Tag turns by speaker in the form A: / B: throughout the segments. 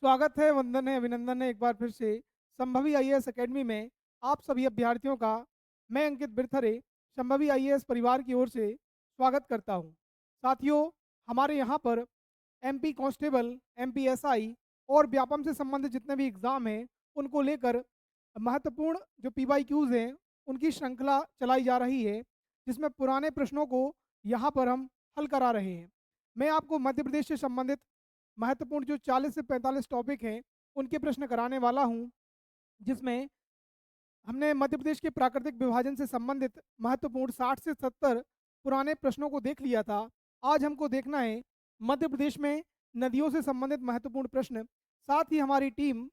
A: स्वागत है, वंदन है, अभिनंदन है एक बार फिर से संभवी आईएएस एकेडमी में आप सभी अभ्यर्थियों का मैं अंकित बिरथरे संभवी आईएएस परिवार की ओर से स्वागत करता हूं। साथियों, हमारे यहां पर एमपी कांस्टेबल, एमपी एसआई और व्यापम से संबंधित जितने भी एग्ज़ाम हैं, उनको लेकर महत्वपूर्ण जो पीवाईक्यूज़ हैं, उनकी श्रृंखला चलाई जा रही है, जिसमें पुराने प्रश्नों को यहाँ पर हम हल करा रहे हैं। मैं आपको मध्य प्रदेश से संबंधित महत्वपूर्ण जो 40 से 45 टॉपिक हैं, उनके प्रश्न कराने वाला हूँ, जिसमें हमने मध्य प्रदेश के प्राकृतिक विभाजन से संबंधित महत्वपूर्ण 60 से 70 पुराने प्रश्नों को देख लिया था। आज हमको देखना है मध्य प्रदेश में नदियों से संबंधित महत्वपूर्ण प्रश्न। साथ ही हमारी टीम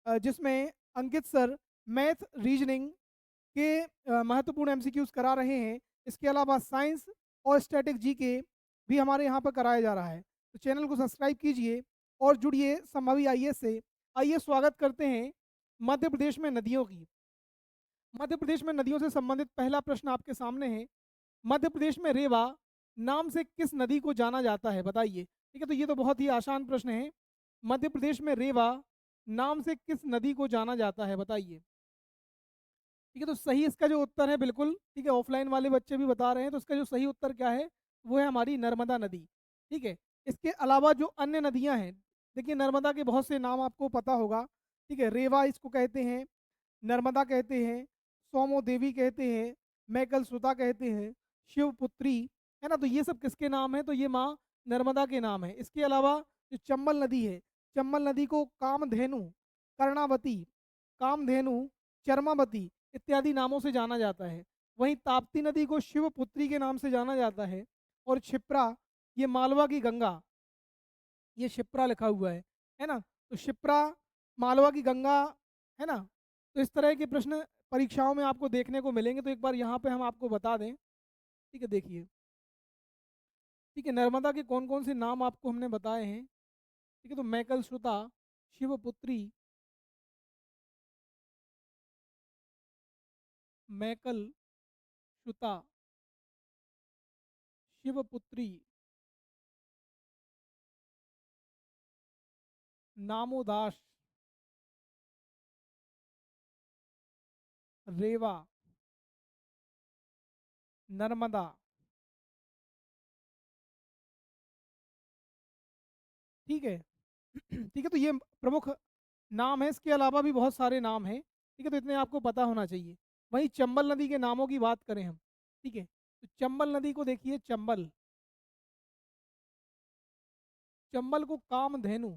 A: जिसमें अंकित सर मैथ, रीजनिंग के महत्वपूर्ण एमसीक्यूज करा रहे हैं। इसके अलावा साइंस और स्टैटिक जीके भी हमारे यहाँ पर कराया जा रहा है। तो चैनल को सब्सक्राइब कीजिए और जुड़िए संभावी आईएएस से। आइए स्वागत करते हैं मध्य प्रदेश में नदियों की। मध्य प्रदेश में नदियों से संबंधित पहला प्रश्न आपके सामने है। मध्य प्रदेश में रेवा नाम से किस नदी को जाना जाता है, बताइए। ठीक है, तो ये तो बहुत ही आसान प्रश्न है। मध्य प्रदेश में रेवा नाम से किस नदी को जाना जाता है, बताइए। ठीक है, तो सही इसका जो उत्तर है, बिल्कुल ठीक है, ऑफलाइन वाले बच्चे भी बता रहे हैं, तो इसका जो सही उत्तर क्या है, वो है हमारी नर्मदा नदी। ठीक है, इसके अलावा जो अन्य नदियां हैं, देखिए नर्मदा के बहुत से नाम आपको पता होगा। ठीक है, रेवा इसको कहते हैं, नर्मदा कहते हैं, सोमो देवी कहते हैं, मैकल सुता कहते हैं, शिवपुत्री, है ना। तो ये सब किसके नाम है, तो ये माँ नर्मदा के नाम है। इसके अलावा जो चंबल नदी है, चंबल नदी को कामधेनु, कर्णावती, कामधेनु, चर्मावती इत्यादि नामों से जाना जाता है। वहीं ताप्ती नदी को शिवपुत्री के नाम से जाना जाता है। और क्षिप्रा, ये मालवा की गंगा, ये शिप्रा लिखा हुआ है ना। तो शिप्रा मालवा की गंगा, है ना। तो इस तरह के प्रश्न परीक्षाओं में आपको देखने को मिलेंगे। तो एक बार यहाँ पे हम आपको बता दें। ठीक है, देखिए। ठीक है, नर्मदा के कौन कौन से नाम आपको हमने बताए हैं। ठीक है, तो मैकल श्रुता, शिवपुत्री, मैकल श्रुता, शिवपुत्री, नामोदास, रेवा, नर्मदा। ठीक है। ठीक है, तो ये प्रमुख नाम है। इसके अलावा भी बहुत सारे नाम हैं। ठीक है, तो इतने आपको पता होना चाहिए। वहीं चंबल नदी के नामों की बात करें हम। ठीक है, तो चंबल नदी को देखिए, चंबल, चंबल को कामधेनु,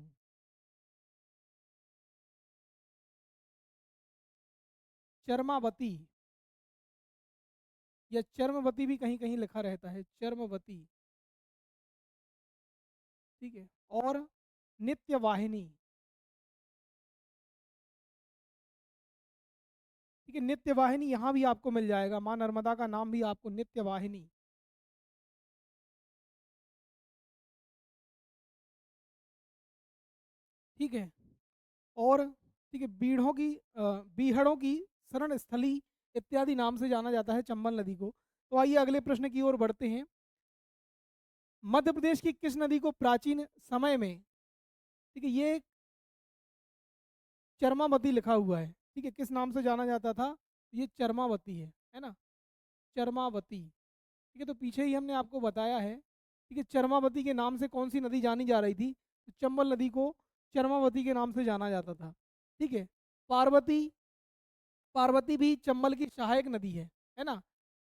A: चर्मावती या चर्मवती भी कहीं कहीं लिखा रहता है, चर्मवती। ठीक है, और नित्य वाहिनी। ठीक है, नित्य वाहिनी यहाँ भी आपको मिल जाएगा। माँ नर्मदा का नाम भी आपको नित्य वाहिनी। ठीक है, और ठीक है, बीहड़ों की शरण स्थली इत्यादि नाम से जाना जाता है चंबल नदी को। तो आइए अगले प्रश्न की ओर बढ़ते हैं। मध्य प्रदेश की किस नदी को प्राचीन समय में, ठीक है, ये चरमावती लिखा हुआ है। ठीक है, किस नाम से जाना जाता था, ये चरमावती है ना, चरमावती। ठीक है, तो पीछे ही हमने आपको बताया है। ठीक है, चरमावती के नाम से कौन सी नदी जानी जा रही थी, तो चंबल नदी को चरमावती के नाम से जाना जाता था। ठीक है, पार्वती, पार्वती भी चंबल की सहायक नदी है ना।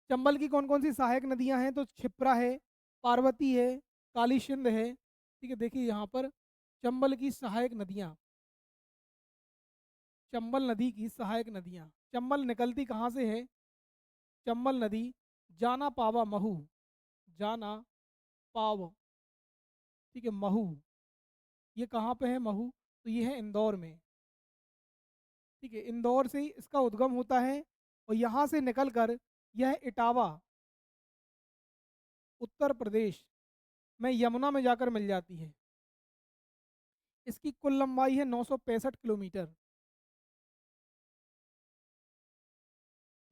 A: चंबल की कौन कौन सी सहायक नदियां हैं, तो क्षिप्रा है, पार्वती है, काली सिंध है। ठीक है, देखिए यहाँ पर चंबल की सहायक नदियाँ, चंबल नदी की सहायक नदियाँ। चंबल निकलती कहाँ से है, चंबल नदी जाना पावा महू, जाना पाव, ठीक है, महू, ये कहाँ पे है महू, तो ये है इंदौर में। ठीक है, इंदौर से ही इसका उद्गम होता है और यहाँ से निकलकर यह इटावा, उत्तर प्रदेश में यमुना में जाकर मिल जाती है। इसकी कुल लंबाई है 965 किलोमीटर।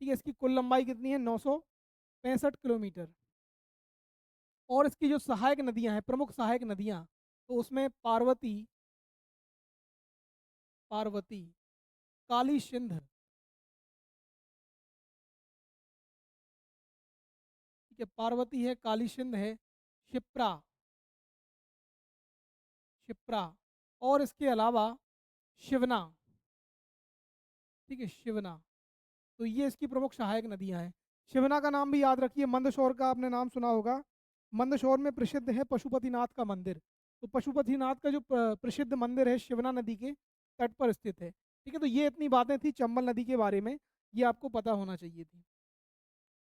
A: ठीक है, इसकी कुल लंबाई कितनी है, 965 किलोमीटर। और इसकी जो सहायक नदियां हैं, प्रमुख सहायक नदियां, तो उसमें पार्वती, पार्वती, काली सिंध, ठीक है, पार्वती है, काली सिंध है, क्षिप्रा, क्षिप्रा, और इसके अलावा शिवना, ठीक है, शिवना। तो ये इसकी प्रमुख सहायक नदियां हैं। शिवना का नाम भी याद रखिए। मंदसौर का आपने नाम सुना होगा। मंदसौर में प्रसिद्ध है पशुपतिनाथ का मंदिर। तो पशुपतिनाथ का जो प्रसिद्ध मंदिर है शिवना नदी के तट पर स्थित है। ठीक है, तो ये इतनी बातें थी चंबल नदी के बारे में, ये आपको पता होना चाहिए थी।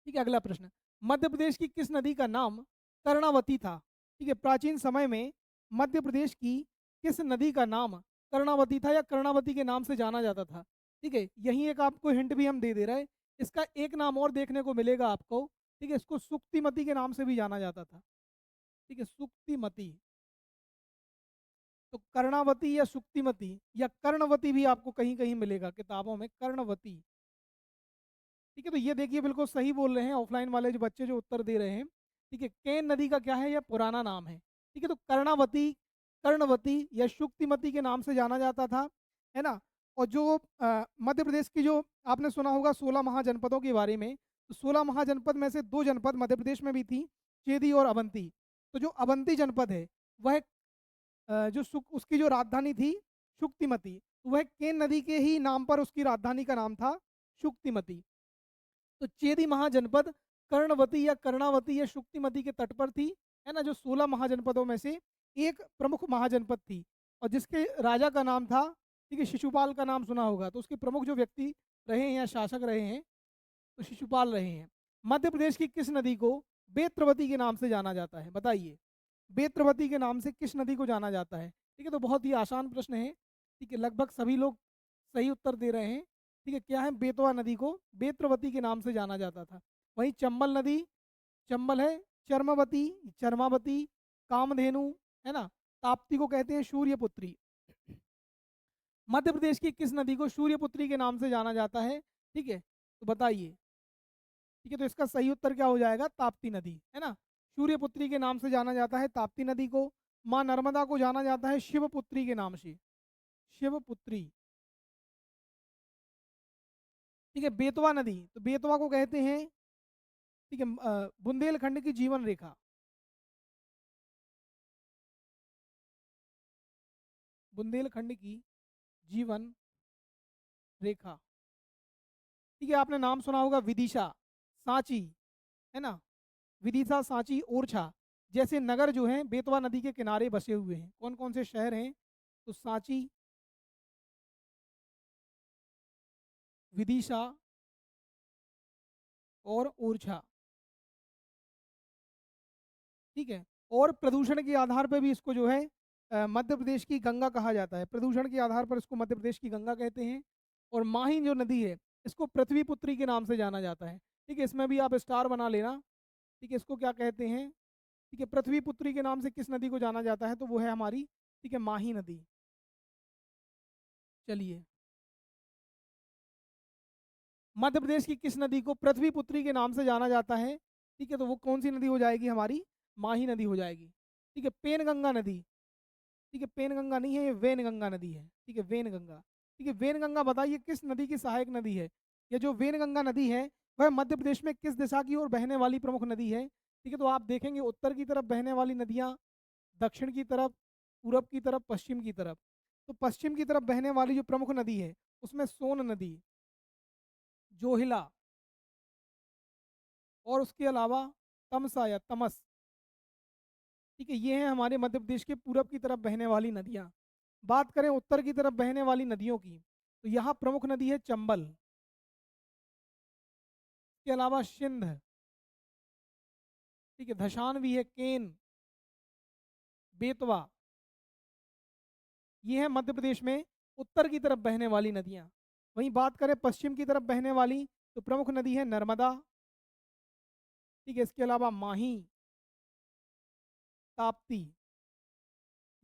A: ठीक है, अगला प्रश्न। मध्य प्रदेश की किस नदी का नाम कर्णावती था? ठीक है, प्राचीन समय में मध्य प्रदेश की किस नदी का नाम कर्णावती था या कर्णावती के नाम से जाना जाता था? ठीक है, यही एक आपको हिंट भी हम दे दे रहे हैं। इसका एक नाम और देखने को मिलेगा आपको। ठीक है, इसको सुक्तिमती के नाम से भी जाना जाता था। ठीक है, सुक्तिमती। तो कर्णावती या सुक्तिमती या कर्णवती भी आपको कहीं कहीं मिलेगा किताबों में, कर्णवती। ठीक है, तो ये देखिए बिल्कुल सही बोल रहे हैं ऑफलाइन वाले जो बच्चे जो उत्तर दे रहे हैं। ठीक है, केन नदी का क्या है, यह पुराना नाम है। ठीक है, तो कर्णावती, कर्णवती या शुक्तिमती के नाम से जाना जाता था, है ना। और जो मध्य प्रदेश की जो आपने सुना होगा 16 महाजनपदों के बारे में, तो 16 महाजनपद में से 2 जनपद मध्य प्रदेश में भी थी, चेदी और अवंती। तो जो अवंती जनपद है वह उसकी जो राजधानी थी शुक्तिमती, वह केन नदी के ही नाम पर उसकी राजधानी का नाम था शुक्तिमती। तो चेदी महाजनपद कर्णवती या कर्णावती या शुक्तिमती के तट पर थी, है ना, जो 16 महाजनपदों में से एक प्रमुख महाजनपद थी, और जिसके राजा का नाम था, ठीक है, शिशुपाल का नाम सुना होगा। तो उसके प्रमुख जो व्यक्ति रहे हैं या शासक रहे हैं, तो शिशुपाल रहे हैं। मध्य प्रदेश की किस नदी को बेत्रवती के नाम से जाना जाता है, बताइए। बेत्रवती के नाम से किस नदी को जाना जाता है? ठीक है, तो बहुत ही आसान प्रश्न है। ठीक है, लगभग सभी लोग सही उत्तर दे रहे हैं। ठीक है, क्या है, बेतवा नदी को बेत्रवती के नाम से जाना जाता था। वहीं चंबल नदी, चंबल है, चर्मवती, चर्मावती, कामधेनु, है ना, ताप्ती को कहते हैं सूर्यपुत्री। मध्य प्रदेश की किस नदी को सूर्यपुत्री के नाम से जाना जाता है? ठीक है, तो बताइए। ठीक है, तो इसका सही उत्तर क्या हो जाएगा, ताप्ती नदी, है ना। सूर्यपुत्री के नाम से जाना जाता है ताप्ती नदी को। माँ नर्मदा को जाना जाता है शिवपुत्री के नाम से, शिवपुत्री। ठीक है, बेतवा नदी, तो बेतवा को कहते हैं, ठीक है, बुंदेलखंड की जीवन रेखा, बुंदेलखंड की जीवन रेखा। ठीक है, आपने नाम सुना होगा विदिशा, सांची, है ना, विदिशा, सांची, ओरछा जैसे नगर जो हैं बेतवा नदी के किनारे बसे हुए हैं। कौन कौन से शहर हैं? तो सांची, विदिशा और ओरछा। ठीक है, और प्रदूषण के आधार पर भी इसको जो है मध्य प्रदेश की गंगा कहा जाता है। प्रदूषण के आधार पर इसको मध्य प्रदेश की गंगा कहते हैं। और माही जो नदी है इसको पृथ्वी पुत्री के नाम से जाना जाता है। ठीक है, इसमें भी आप स्टार बना लेना। ठीक है, इसको क्या कहते हैं? ठीक है, पृथ्वी पुत्री के नाम से किस नदी को जाना जाता है? तो वो है हमारी, ठीक है, माही नदी। चलिए, मध्य प्रदेश की किस नदी को पृथ्वी पुत्री के नाम से जाना जाता है? ठीक है, तो वो कौन सी नदी हो जाएगी हमारी? माही नदी हो जाएगी। ठीक है, पेनगंगा नदी, ठीक है, पेनगंगा नहीं है, ये वेनगंगा नदी है। ठीक है, वेनगंगा। ठीक है, वेनगंगा बताइए किस नदी की सहायक नदी है? ये जो वेनगंगा नदी है वह मध्य प्रदेश में किस दिशा की ओर बहने वाली प्रमुख नदी है? ठीक है, तो आप देखेंगे उत्तर की तरफ बहने वाली नदियाँ, दक्षिण की तरफ, पूरब की तरफ, पश्चिम की तरफ। तो पश्चिम की तरफ बहने वाली जो प्रमुख नदी है उसमें सोन नदी, जोहिला, और उसके अलावा तमसा या तमस। ठीक है, ये हैं हमारे मध्य प्रदेश के पूरब की तरफ बहने वाली नदियाँ। बात करें उत्तर की तरफ बहने वाली नदियों की, तो यहाँ प्रमुख नदी है चंबल, के अलावा सिंध, ठीक है, धशान भी है, केन, बेतवा। ये है मध्य प्रदेश में उत्तर की तरफ बहने वाली नदियाँ। वहीं बात करें पश्चिम की तरफ बहने वाली, तो प्रमुख नदी है नर्मदा। ठीक है, इसके अलावा माही, ताप्ती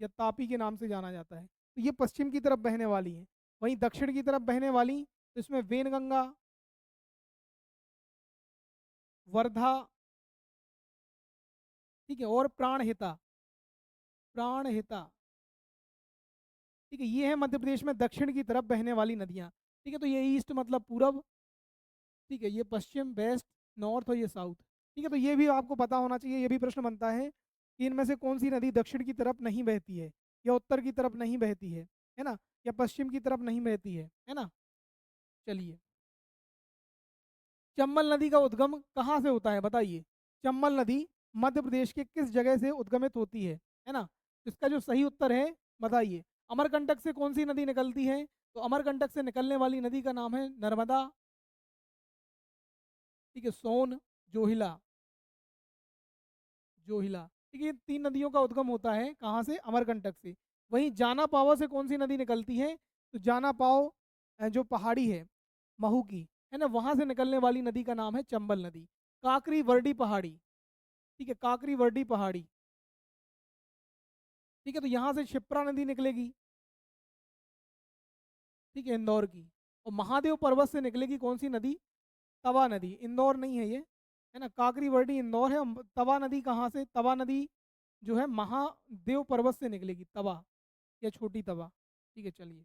A: या तापी के नाम से जाना जाता है। तो ये पश्चिम की तरफ बहने वाली है। वहीं दक्षिण की तरफ बहने वाली, तो इसमें वेनगंगा, वर्धा, ठीक है, और प्राणहिता, प्राणहिता। ठीक है, ये है मध्य प्रदेश में दक्षिण की तरफ बहने वाली नदियाँ। ठीक है, तो ये ईस्ट मतलब पूरब, ठीक है, ये पश्चिम, वेस्ट, नॉर्थ और ये साउथ। ठीक है, तो ये भी आपको पता होना चाहिए, ये भी प्रश्न बनता है कि इनमें से कौन सी नदी दक्षिण की तरफ नहीं बहती है, या उत्तर की तरफ नहीं बहती है ना, या पश्चिम की तरफ नहीं बहती है ना। चलिए, चंबल नदी का उद्गम कहाँ से होता है बताइए। चंबल नदी मध्य प्रदेश के किस जगह से उद्गमित होती है ना। इसका जो सही उत्तर है बताइए। अमरकंटक से कौन सी नदी निकलती है, तो अमरकंटक से निकलने वाली नदी का नाम है नर्मदा, ठीक है, सोन, जोहिला, जोहिला। ठीक है, ये तीन नदियों का उद्गम होता है कहाँ से, अमरकंटक से। वहीं जाना पावा से कौन सी नदी निकलती है, तो जाना पाव जो पहाड़ी है महू की, है ना, वहां से निकलने वाली नदी का नाम है चंबल नदी। काकरी वर्डी पहाड़ी, ठीक है, काकरी वर्डी पहाड़ी। ठीक है, तो यहाँ से क्षिप्रा नदी निकलेगी, ठीक है, इंदौर की। और महादेव पर्वत से निकलेगी कौन सी नदी, तवा नदी। इंदौर नहीं है ये, है ना, काकरी वर्डी इंदौर है। तवा नदी कहाँ से, तवा नदी जो है महादेव पर्वत से निकलेगी, तवा या छोटी तवा। ठीक है, चलिए,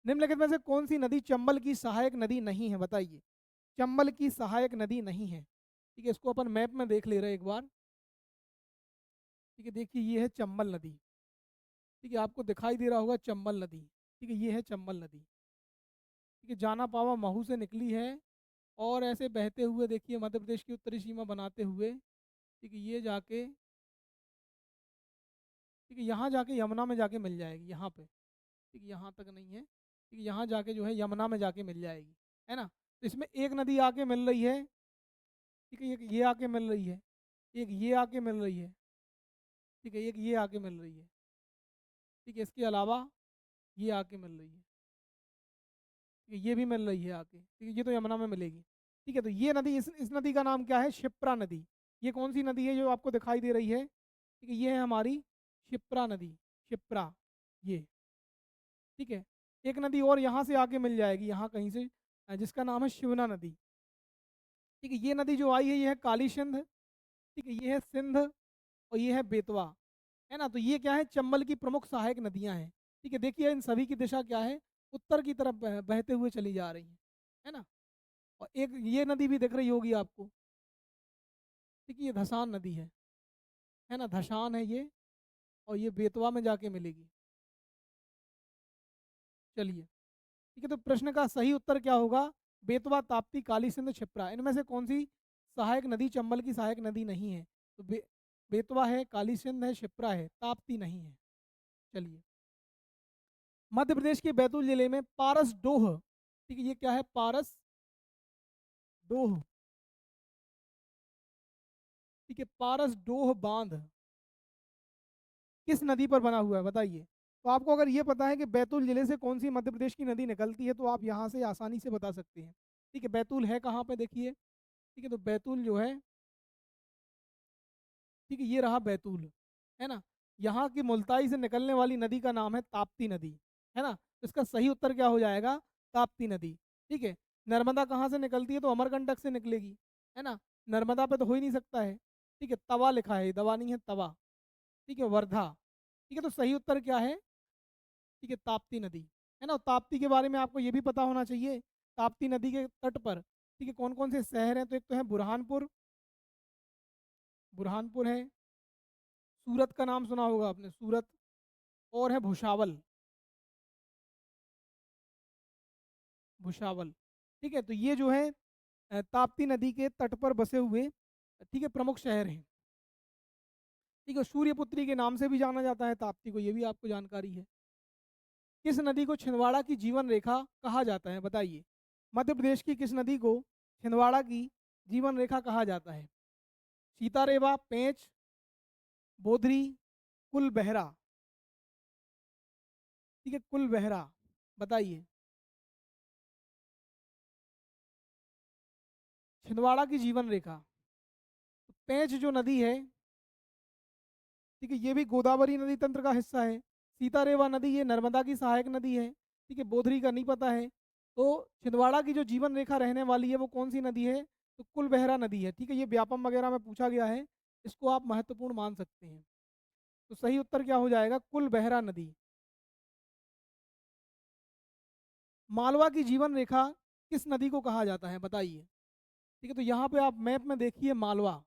A: निम्नलिखित में से कौन सी नदी चंबल की सहायक नदी नहीं है बताइए। चंबल की सहायक नदी नहीं है, ठीक है, इसको अपन मैप में देख ले रहे हैं एक बार। ठीक है, देखिए ये है चंबल नदी, ठीक है, आपको दिखाई दे रहा होगा चंबल नदी। ठीक है, ये है चंबल नदी। ठीक है, जाना पावा महू से निकली है और ऐसे बहते हुए देखिए मध्य प्रदेश की उत्तरी सीमा बनाते हुए, ठीक है, ये जाके, ठीक है, यहाँ जाके यमुना में जाके मिल जाएगी यहाँ पे। ठीक है, यहाँ तक नहीं है, ठीक है, यहाँ जाके जो है यमुना में जाके मिल जाएगी, है ना। तो इसमें एक नदी आके मिल रही है, ठीक है, एक ये आके मिल रही है, एक ये आके मिल रही है, ठीक है, एक ये आके मिल रही है, ठीक है, इसके अलावा ये आके मिल रही है, ठीक है, ये भी मिल रही है आके, ठीक है, ये तो यमुना में मिलेगी। ठीक है, तो ये नदी, इस नदी का नाम क्या है, शिप्रा नदी। ये कौन सी नदी है जो आपको दिखाई दे रही है, ठीक है, ये है हमारी शिप्रा नदी, शिप्रा, ये। ठीक है, एक नदी और यहाँ से आके मिल जाएगी, यहाँ कहीं से, जिसका नाम है शिवना नदी। ठीक है, ये नदी जो आई है ये है काली सिंध, ठीक है, ये है सिंध और ये है बेतवा, है ना। तो ये क्या है, चंबल की प्रमुख सहायक नदियां हैं। ठीक है, देखिए इन सभी की दिशा क्या है, उत्तर की तरफ बहते हुए चली जा रही है ना। और एक ये नदी भी दिख रही होगी आपको, ठीक है, ये धसान नदी है ना, धसान है ये, और ये बेतवा में जाके मिलेगी। चलिए, ठीक है, तो प्रश्न का सही उत्तर क्या होगा, बेतवा, ताप्ती, काली सिंध, क्षिप्रा, इनमें से कौन सी सहायक नदी चंबल की सहायक नदी नहीं है। तो बेतवा है, काली सिंध है, क्षिप्रा है, ताप्ती नहीं है। चलिए, मध्य प्रदेश के बैतूल जिले में पारस डोह, ठीक है, ये क्या है, पारस डोह, ठीक है, पारस डोह बांध किस नदी पर बना हुआ है बताइए। तो आपको अगर ये पता है कि बैतूल जिले से कौन सी मध्य प्रदेश की नदी निकलती है, तो आप यहाँ से आसानी से बता सकते हैं। ठीक है, बैतूल है कहाँ पे देखिए, ठीक है, तो बैतूल जो है, ठीक है, ये रहा बैतूल, है ना। यहाँ की मुल्ताई से निकलने वाली नदी का नाम है ताप्ती नदी, है ना। तो इसका सही उत्तर क्या हो जाएगा, ताप्ती नदी। ठीक है, नर्मदा कहाँ से निकलती है, तो अमरकंटक से निकलेगी, है ना। नर्मदा पे तो हो ही नहीं सकता है। ठीक है, तवा लिखा है, दवा नहीं है, तवा। ठीक है, वर्धा। ठीक है, तो सही उत्तर क्या है, ठीक है, ताप्ती नदी, है ना। और ताप्ती के बारे में आपको ये भी पता होना चाहिए, ताप्ती नदी के तट पर, ठीक है, कौन कौन से शहर हैं, तो एक तो है बुरहानपुर, बुरहानपुर है, सूरत का नाम सुना होगा आपने, सूरत, और है भुसावल, भुसावल। ठीक है, तो ये जो है ताप्ती नदी के तट पर बसे हुए, ठीक है, प्रमुख शहर हैं। ठीक है, सूर्यपुत्री के नाम से भी जाना जाता है ताप्ती को, ये भी आपको जानकारी है। किस नदी को छिंदवाड़ा की जीवन रेखा कहा जाता है बताइए। मध्य प्रदेश की किस नदी को छिंदवाड़ा की जीवन रेखा कहा जाता है। सीतारेवा, पेंच, बोधरी, कुल बहरा, ठीक है, कुल बहरा, बताइए। छिंदवाड़ा की जीवन रेखा, तो पेंच जो नदी है, ठीक है, ये भी गोदावरी नदी तंत्र का हिस्सा है। सीतारेवा नदी ये नर्मदा की सहायक नदी है, ठीक है, बोधरी का नहीं पता है। तो छिंदवाड़ा की जो जीवन रेखा रहने वाली है वो कौन सी नदी है, तो कुल बहरा नदी है। ठीक है, ये व्यापम वगैरह में पूछा गया है, इसको आप महत्वपूर्ण मान सकते हैं। तो सही उत्तर क्या हो जाएगा, कुल बहरा नदी। मालवा की जीवन रेखा किस नदी को कहा जाता है, बताइए। ठीक है, तो यहाँ पे आप मैप में देखिए मालवा।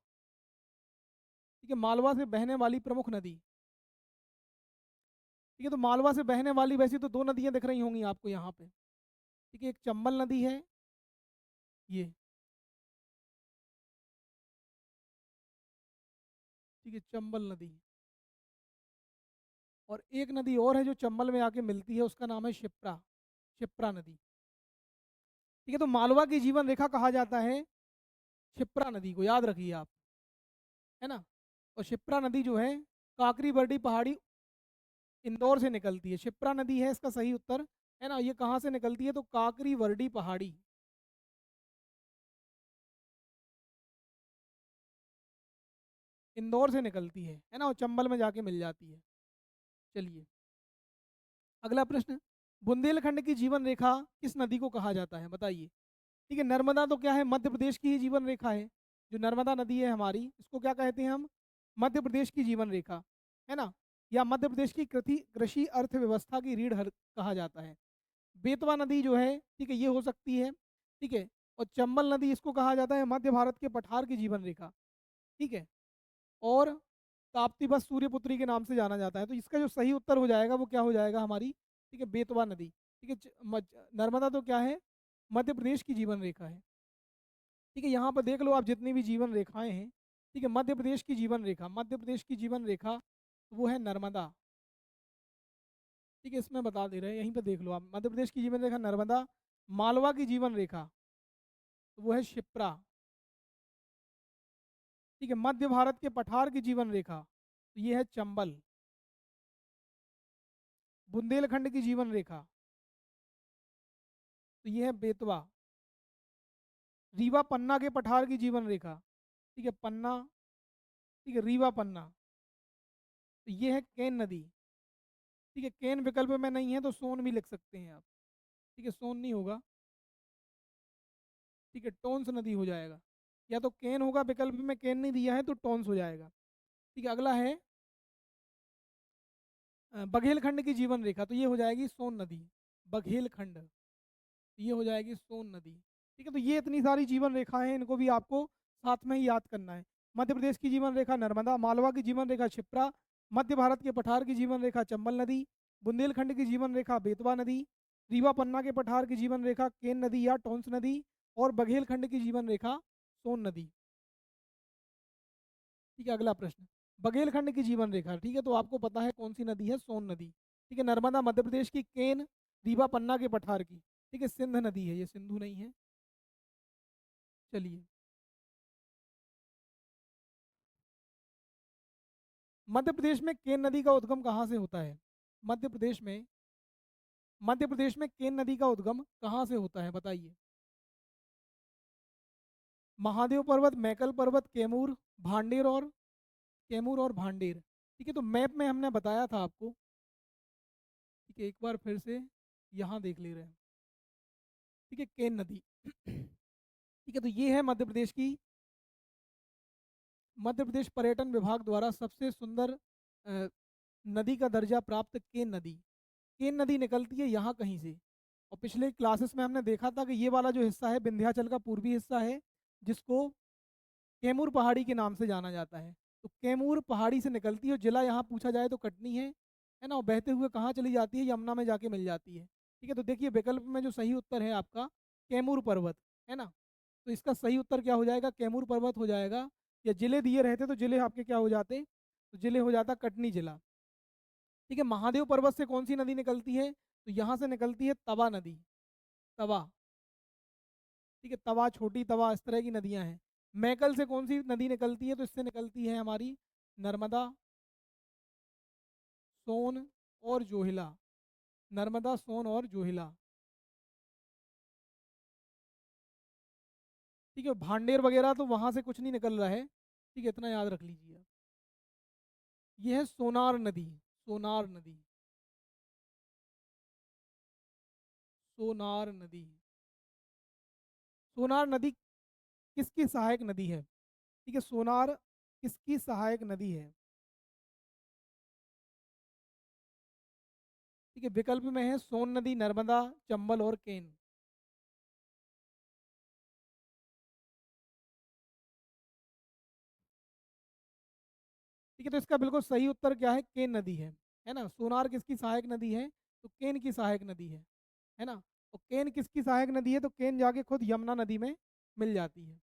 A: ठीक है, मालवा से बहने वाली प्रमुख नदी। ठीक है, तो मालवा से बहने वाली वैसे तो दो नदियां दिख रही होंगी आपको यहाँ पे। ठीक है, एक चंबल नदी है ये। ठीक है, चंबल नदी। और एक नदी और है जो चंबल में आके मिलती है, उसका नाम है शिप्रा। शिप्रा नदी। ठीक है, तो मालवा की जीवन रेखा कहा जाता है शिप्रा नदी को, याद रखिए आप, है ना। और शिप्रा नदी जो है काकरी बरडी पहाड़ी इंदौर से निकलती है। शिप्रा नदी है इसका सही उत्तर, है ना। ये कहाँ से निकलती है, तो काकरी वर्डी पहाड़ी, इंदौर से निकलती है ना, और चंबल में जाके मिल जाती है। चलिए अगला प्रश्न, बुंदेलखंड की जीवन रेखा किस नदी को कहा जाता है, बताइए। ठीक है, नर्मदा तो क्या है, मध्य प्रदेश की ही जीवन रेखा है। जो नर्मदा नदी है हमारी, इसको क्या कहते हैं हम, मध्य प्रदेश की जीवन रेखा, है ना। या मध्य प्रदेश की कृषि कृषि अर्थव्यवस्था की रीढ़ कहा जाता है। बेतवा नदी जो है, ठीक है, ये हो सकती है। ठीक है, और चंबल नदी इसको कहा जाता है मध्य भारत के पठार की जीवन रेखा। ठीक है, और ताप्ती बस सूर्यपुत्री के नाम से जाना जाता है। तो इसका जो सही उत्तर हो जाएगा वो क्या हो जाएगा हमारी, ठीक है, बेतवा नदी। ठीक है, नर्मदा तो क्या है, मध्य प्रदेश की जीवन रेखा है। ठीक है, यहाँ पर देख लो आप जितनी भी जीवन रेखाएं हैं। ठीक है, मध्य प्रदेश की जीवन रेखा, मध्य प्रदेश की जीवन रेखा वो है नर्मदा। ठीक है, इसमें बता दे रहे हैं, यहीं पर देख लो आप, मध्य प्रदेश की जीवन रेखा नर्मदा। मालवा की जीवन रेखा तो वो है शिप्रा। ठीक है, मध्य भारत के पठार की जीवन रेखा तो ये है चंबल। बुंदेलखंड की जीवन रेखा तो ये है बेतवा। रीवा पन्ना के पठार की जीवन रेखा, ठीक है, पन्ना। ठीक है, रीवा पन्ना तो ये है केन नदी। ठीक है, केन विकल्प में नहीं है तो सोन भी लिख सकते हैं आप। ठीक है, सोन नहीं होगा। ठीक है, टोन्स नदी हो जाएगा, या तो केन होगा, विकल्प में केन नहीं दिया है तो टोन्स हो जाएगा। ठीक है, अगला है बघेलखंड की जीवन रेखा तो ये हो जाएगी सोन नदी। बघेलखंड तो ये हो जाएगी सोन नदी। ठीक है, तो ये इतनी सारी जीवन रेखाएं हैं, इनको भी आपको साथ में ही याद करना है। मध्य प्रदेश की जीवन रेखा नर्मदा, मालवा की जीवन रेखा क्षिप्रा, मध्य भारत के पठार की जीवन रेखा चंबल नदी, बुंदेलखंड की जीवन रेखा बेतवा नदी, रीवा पन्ना के पठार की जीवन रेखा केन नदी या टोंस नदी, और बघेलखंड की जीवन रेखा सोन नदी। ठीक है, अगला प्रश्न, बघेलखंड की जीवन रेखा, ठीक है, तो आपको पता है कौन सी नदी है, सोन नदी। ठीक है, नर्मदा मध्य प्रदेश की, केन रीवा पन्ना के पठार की। ठीक है, सिंध नदी है, ये सिंधु नहीं है। चलिए, मध्य प्रदेश में केन नदी का उद्गम कहाँ से होता है, मध्य प्रदेश में, मध्य प्रदेश में केन नदी का उद्गम कहाँ से होता है, बताइए। महादेव पर्वत, मैकल पर्वत, कैमूर, भांडेर और कैमूर और भांडेर। ठीक है, तो मैप में हमने बताया था आपको। ठीक है, एक बार फिर से यहाँ देख ले रहे हैं। ठीक है, केन नदी ठीक है, तो ये है मध्य प्रदेश की, मध्य प्रदेश पर्यटन विभाग द्वारा सबसे सुंदर नदी का दर्जा प्राप्त केन नदी। केन नदी निकलती है यहाँ कहीं से। और पिछले क्लासेस में हमने देखा था कि ये वाला जो हिस्सा है विंध्याचल का पूर्वी हिस्सा है, जिसको कैमूर पहाड़ी के नाम से जाना जाता है। तो कैमूर पहाड़ी से निकलती है, और जिला यहाँ पूछा जाए तो कटनी है ना, और बहते हुए कहाँ चली जाती है, यमुना में जाके मिल जाती है। ठीक है, तो देखिए विकल्प में जो सही उत्तर है आपका कैमूर पर्वत, है ना। तो इसका सही उत्तर क्या हो जाएगा, कैमूर पर्वत हो जाएगा। या जिले दिए रहते तो जिले आपके क्या हो जाते, तो जिले हो जाता कटनी जिला। ठीक है, महादेव पर्वत से कौन सी नदी निकलती है, तो यहाँ से निकलती है तवा नदी, तवा। ठीक है, तवा, छोटी तवा, इस तरह की नदियां हैं। मैकल से कौन सी नदी निकलती है, तो इससे निकलती है हमारी नर्मदा, सोन और जोहिला। नर्मदा, सोन और जोहिला। ठीक है, भांडेर वगैरह तो वहां से कुछ नहीं निकल रहा है। ठीक है, इतना याद रख लीजिए आप। ये है सोनार नदी, सोनार नदी, सोनार नदी। सोनार नदी किसकी सहायक नदी है, ठीक है, सोनार किसकी सहायक नदी है। ठीक ठीक है, विकल्प में है सोन नदी, नर्मदा, चंबल और केन। ठीक है, तो इसका बिल्कुल सही उत्तर क्या है, केन नदी है ना। सोनार किसकी सहायक नदी है, तो केन की सहायक नदी है ना। और केन किसकी सहायक नदी है, तो केन जाके खुद यमुना नदी में मिल जाती है।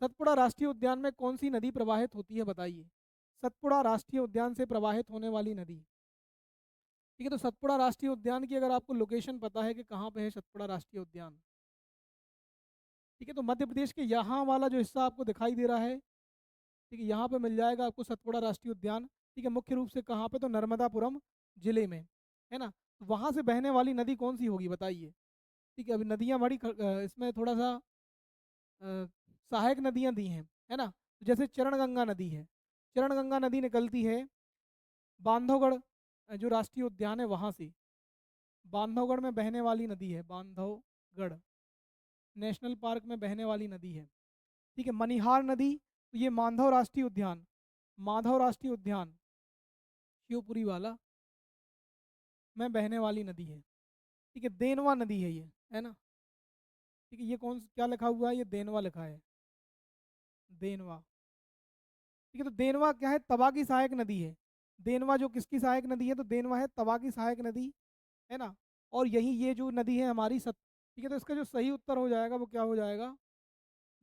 A: सतपुड़ा राष्ट्रीय उद्यान में कौन सी नदी प्रवाहित होती है, बताइए। सतपुड़ा राष्ट्रीय उद्यान से प्रवाहित होने वाली नदी। ठीक है, तो सतपुड़ा राष्ट्रीय उद्यान की अगर आपको लोकेशन पता है कि कहाँ पे है सतपुड़ा राष्ट्रीय उद्यान। ठीक है, तो मध्य प्रदेश के यहाँ वाला जो हिस्सा आपको दिखाई दे रहा है, ठीक है, यहाँ पे मिल जाएगा आपको सतपुड़ा राष्ट्रीय उद्यान। ठीक है, मुख्य रूप से कहाँ पे, तो नर्मदापुरम जिले में, है ना। तो वहाँ से बहने वाली नदी कौन सी होगी, बताइए। ठीक है, अभी नदियाँ बड़ी इसमें थोड़ा सा सहायक नदियाँ दी हैं, है ना। तो जैसे चरणगंगा नदी है, चरणगंगा नदी निकलती है बांधवगढ़ जो राष्ट्रीय उद्यान है वहाँ से। बांधवगढ़ में बहने वाली नदी है, बांधवगढ़ नेशनल पार्क में बहने वाली नदी है। ठीक है, मनिहार नदी, तो ये माधव राष्ट्रीय उद्यान, माधव राष्ट्रीय उद्यान शिवपुरी वाला में बहने वाली नदी है। ठीक है, देनवा नदी है ना। ठीक है, ये कौन क्या लिखा हुआ है, ये देनवा लिखा है, देनवा। ठीक है, तो देनवा क्या है, तवा की सहायक नदी है। देनवा जो किसकी सहायक नदी है, तो देनवा है तवा की सहायक नदी, है ना। और यही ये जो नदी है हमारी ठीक है, तो इसका जो सही उत्तर हो जाएगा वो क्या हो जाएगा,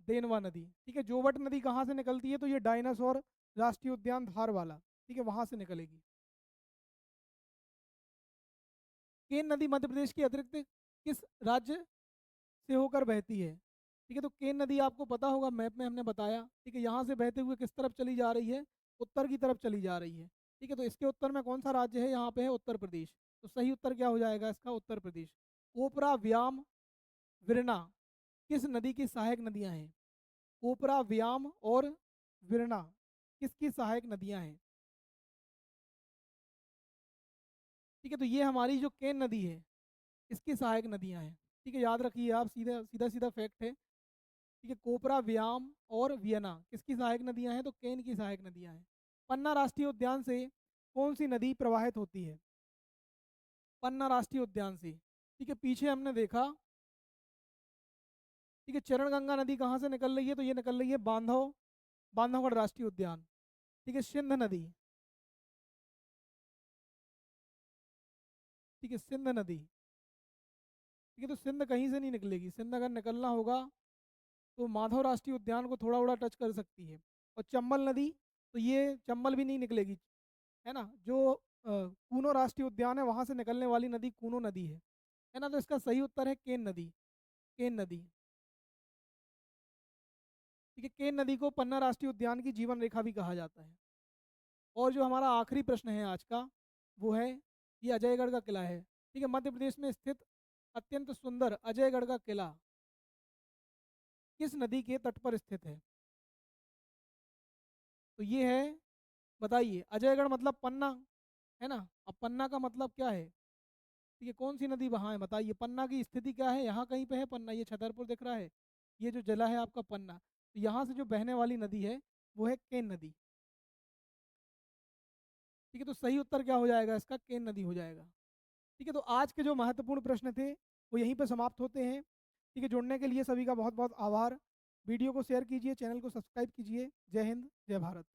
A: देनवा नदी। ठीक है, जोवट नदी कहाँ से निकलती है, तो ये डायनासोर राष्ट्रीय उद्यान धार वाला, ठीक है, वहां से निकलेगी। केन नदी मध्य प्रदेश के अतिरिक्त किस राज्य से होकर बहती है। ठीक है, तो केन नदी आपको पता होगा, मैप में हमने बताया। ठीक है, यहाँ से बहते हुए किस तरफ चली जा रही है, उत्तर की तरफ चली जा रही है। ठीक है, तो इसके उत्तर में कौन सा राज्य है, यहाँ पे है उत्तर प्रदेश। तो सही उत्तर क्या हो जाएगा इसका, उत्तर प्रदेश। कोपरा, व्याम, विरना किस नदी की सहायक नदियाँ हैं। कोपरा, व्याम और विरना किसकी सहायक नदियाँ हैं। ठीक है, तो ये हमारी जो केन नदी है इसकी सहायक नदियाँ हैं। ठीक है, याद रखिए आप, सीधा सीधा सीधा फैक्ट है। ठीक है, कोपरा, व्याम और वियना किसकी सहायक नदियां हैं, तो केन की सहायक नदियां हैं। पन्ना राष्ट्रीय उद्यान से कौन सी नदी प्रवाहित होती है, पन्ना राष्ट्रीय उद्यान से। ठीक है, पीछे हमने देखा। ठीक है, चरणगंगा नदी कहाँ से निकल रही है, तो ये निकल रही है बांधवगढ़ राष्ट्रीय उद्यान। ठीक है, सिंध नदी। ठीक है, सिंध नदी। ठीक है, तो सिंध कहीं से नहीं निकलेगी, सिंध अगर निकलना होगा तो माधव राष्ट्रीय उद्यान को थोड़ा थोड़ा टच कर सकती है। और चंबल नदी, तो ये चंबल भी नहीं निकलेगी, है ना। जो कूनो राष्ट्रीय उद्यान है वहां से निकलने वाली नदी कूनो नदी है ना। तो इसका सही उत्तर है केन नदी, केन नदी। ठीक है, केन नदी को पन्ना राष्ट्रीय उद्यान की जीवन रेखा भी कहा जाता है। और जो हमारा आखिरी प्रश्न है आज का, वो है ये अजयगढ़ का किला है। ठीक है, मध्य प्रदेश में स्थित अत्यंत सुंदर अजयगढ़ का किला किस नदी के तट पर स्थित है। तो ये है, बताइए। अजयगढ़ मतलब पन्ना, है ना। अब पन्ना का मतलब क्या है, ठीक है, कौन सी नदी वहाँ है, बताइए। पन्ना की स्थिति क्या है, यहाँ कहीं पे है पन्ना, ये छतरपुर दिख रहा है, ये जो जला है आपका पन्ना। तो यहाँ से जो बहने वाली नदी है वो है केन नदी। ठीक है, तो सही उत्तर क्या हो जाएगा इसका, केन नदी हो जाएगा। ठीक है, तो आज के जो महत्वपूर्ण प्रश्न थे वो यहीं पर समाप्त होते हैं। ठीक है, जुड़ने के लिए सभी का बहुत बहुत आभार। वीडियो को शेयर कीजिए, चैनल को सब्सक्राइब कीजिए। जय हिंद, जय भारत।